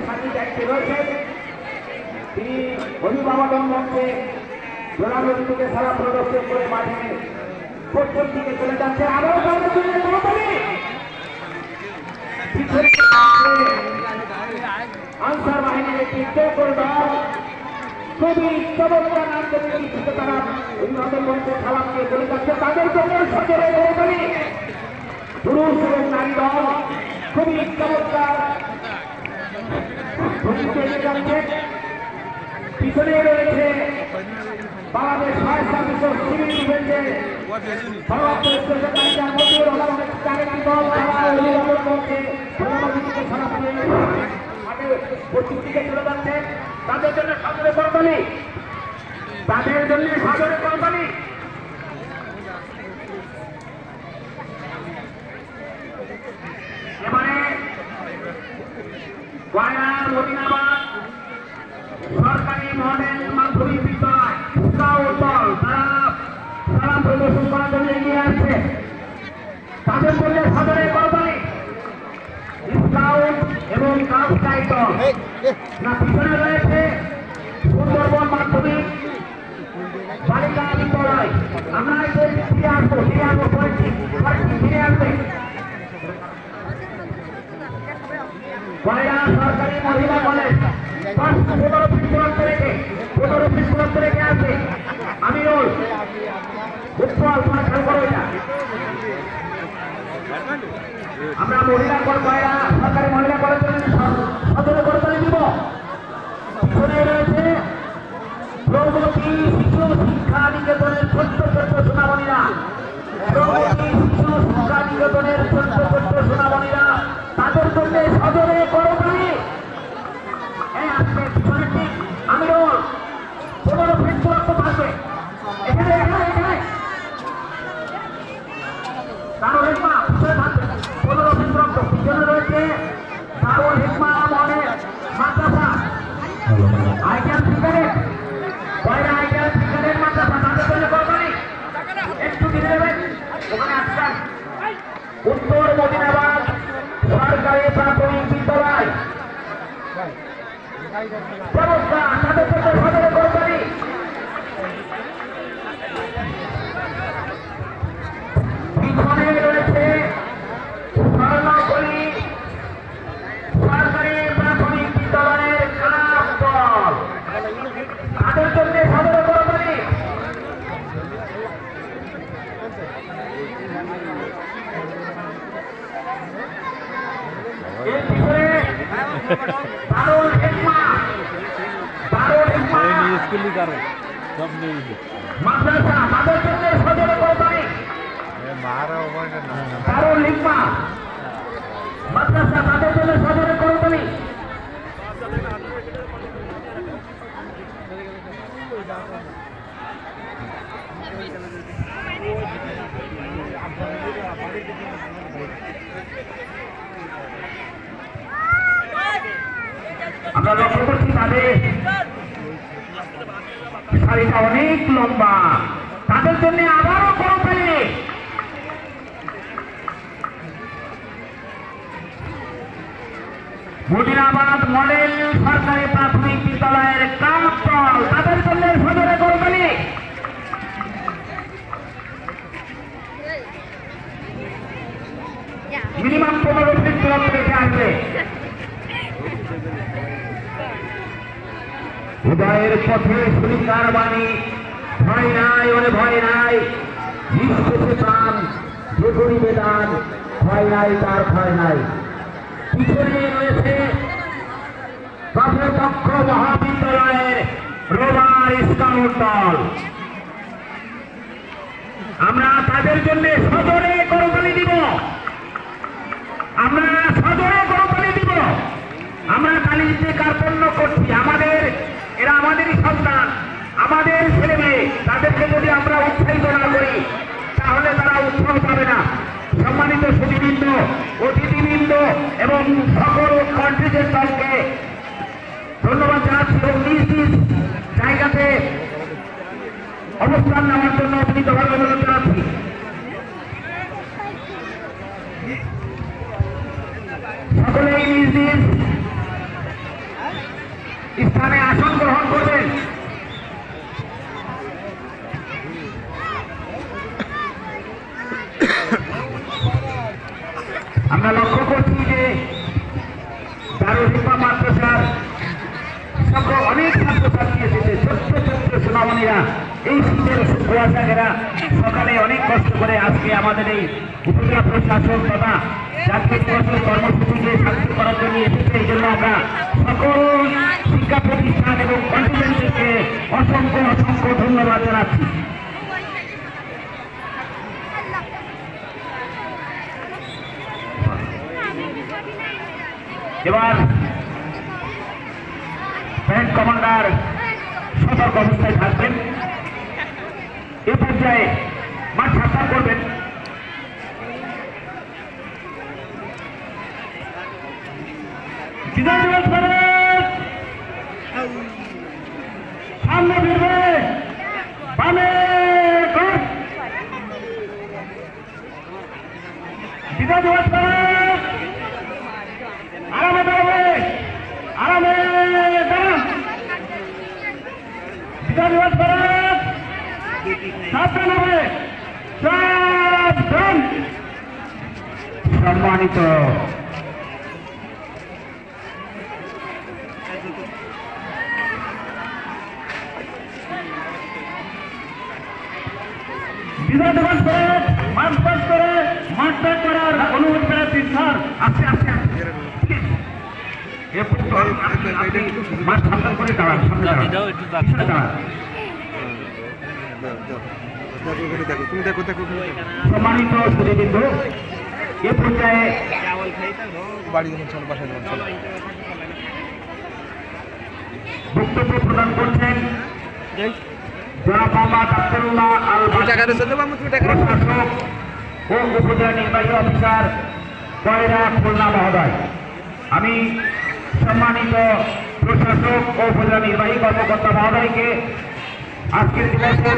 সাথী দায়িত্বে রয়েছেন তিনি অভিভাবক মঞ্চে জোরালোর দিকে সারা প্রদর্শন করে মাঠে পশ্চিম দিকে চলে যাচ্ছে। আবারও তাদের জন্য আনসার বাহিনীর একটি চৌকর দল খুবই চমৎকার আন্তর্জাতিক তারা অভিভাবক মঞ্চে খেলাকে চলে যাচ্ছে। তাদের জন্য সচরে গৌরবী পুরুষ এবং নারী দল খুবই চমৎকার পিছনে রয়েছে বাংলাদেশ ফায়ার সার্ভিসের সিভিল ডিফেন্সের পশ্চিম দিকে চলে যাচ্ছে। তাদের জন্য সাদরে কোম্পানি, তাদের জন্য সাদরে কোম্পানি। এবারে গয়নার মদিনাবাদ সরকারি মডেল মাধ্যমিক বিদ্যালয় স্কাউট দল তারা সালাম প্রদর্শন করার জন্য এগিয়ে আসছে। তাদের জন্য সাদরে কোম্পানি স্কাউট এবং কাউন্টাই দল না পিছনে রয়েছে সুন্দরবন মাধ্যমিক বালিকা বিদ্যালয়। আমরা ফিরে আসবো পড়েছি ফিরে আসবে গয়না সরকারি মহিলা কলেজ 15 ফিট দূরত্ব রেখে আসবে। আমি ওর উৎফল খেয়াল করো এটা। আমরা মহিলা গয়না সরকারি মহিলা কলেজের সদরে কোম্পানি দিব। পিছনে রয়েছে প্রগতি শিশু শিক্ষা নিকেতনের ছোট্ট সোনামণিরা, প্রগতি শিশু শিক্ষা নিকেতনের ছোট্ট সোনামণিরা তাদের জন্য সদরে কোম্পানি। আমি ওর 15 ফিট দূরত্ব থাকবে এখানে কারো হেকমা পিছনে থাকবে 15 ফিট দূরত্ব। পিছনে রয়েছে কারো হেকমা মনের মাদ্রাসা আইডিয়াল সিগারেট পয়লা আইডিয়াল সিগারেট মাদ্রাসা তাদের জন্য কোম্পানি একটু দিয়ে দেবেন ওখানে আসছেন। উত্তর মদিনাবাদ সরকারি প্রাথমিক বিদ্যালয় ব্যবস্থা তাদের জন্য সদরে কোম্পানি। পিছনে রয়েছে স্বর্ণকলি সরকারি প্রাথমিক বিদ্যালয়ের ক্লাব দল তাদের জন্য সদরে কোম্পানি। এর পিছনে দারুল হিকমা মাদ্রাসা তাদের জন্য সদরে কোম্পানি। দারুল হিকমা মাদ্রাসা তাদের জন্য সদরে কোম্পানি। আমরা লক্ষ্য করছি তাদের শাড়িটা অনেক লম্বা তাদের জন্য আবারও কোম্পানি। মদিনাবাদ মডেল সরকারি প্রাথমিক বিদ্যালয়ের ক্লাব দল তাদের জন্য সদরে কোম্পানি। মিনিমাম 15 ফিট দূরত্ব রেখে আসবে। উদয়ের পথে সুলিকার বাণী ভয় নাই ওরে ভয় নাই নিঃশেষে প্রাণ যে গরিবে দান ভয় নাই তার ভয় নাই। পিছনে রয়েছে বাবুপক্ষ মহাবিদ্যালয়ের রোভার স্কাউট দল। আমরা তাদের জন্য সদরে কোম্পানি দিব। আমরা সদরে কোম্পানি দিব। আমরা তালি দিতে কার্পণ্য করছি। এরা আমাদেরই সন্তান, আমাদের ছেলে মেয়ে। তাদেরকে যদি আমরা উৎসাহিত না করি তাহলে তারা উৎসাহ পাবে না। সম্মানিত সুধীবৃন্দ, অতিথিবৃন্দ এবং সকল কন্ট্রিজেন্ট দলকে ধন্যবাদ জানাচ্ছি এবং নিজ নিজ জায়গাতে অবস্থান নেওয়ার জন্য বিনীতভাবে অনুরোধ জানাচ্ছি। সকলেই নিজ নিজ স্থানে আসন গ্রহণ করবেন। আমরা লক্ষ্য করছি যে দারুল হিকমা মাদ্রাসার সকল অনেক ছাত্রছাত্রী এসেছে, ছোট্ট ছোট্ট সোনামণিরা এই শীতের কুয়াশা ঘেরা সকালে অনেক কষ্ট করে আজকে আমাদের এই উপজেলা প্রশাসন তথা জাতীয় দিবসের কর্মসূচিকে সাক্ষী করার জন্য এসেছে। এই জন্য আমরা সকল শিক্ষা প্রতিষ্ঠান এবং কন্টিনেন্টকে অসংখ্য অসংখ্য ধন্যবাদ জানাচ্ছি। এবার ব্যান্ড কমান্ডার সতর্ক অবস্থায় থাকবেন। এ পর্যায়ে মাঠ সাফা করবেন। সামনে ফিরবে, বামে কর। বিদায় দিবস আরামে দাঁড়াবে, আরামে দাঁড়ান। বিদায় দিবস সাবধান হবে, সাবধান। সম্মানিত বিদায় দিবস মাঠ পাস করে মাঠ ত্যাগ করার অনুমতি পেয়েছি স্যার। আস্তে আস্তে মাঠ সাবধান করে দাঁড়ান, সামনে দাঁড়ান, পিছনে দাঁড়ান। সম্মানিত সুধীবৃন্দ, এ পর্যায়ে বক্তব্য প্রদান করছেন জনাব মোহাম্মদ আখতারুল্লাহ আল প্রশাসক ও উপজেলা নির্বাহী অফিসার কয়রা খুলনা মহোদয়। আমি সম্মানিত প্রশাসক ও উপজেলা নির্বাহী কর্মকর্তা মহোদয়কে আজকের দিবসের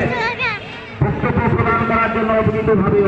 বক্তব্য প্রদান করার জন্য অভিনীতভাবে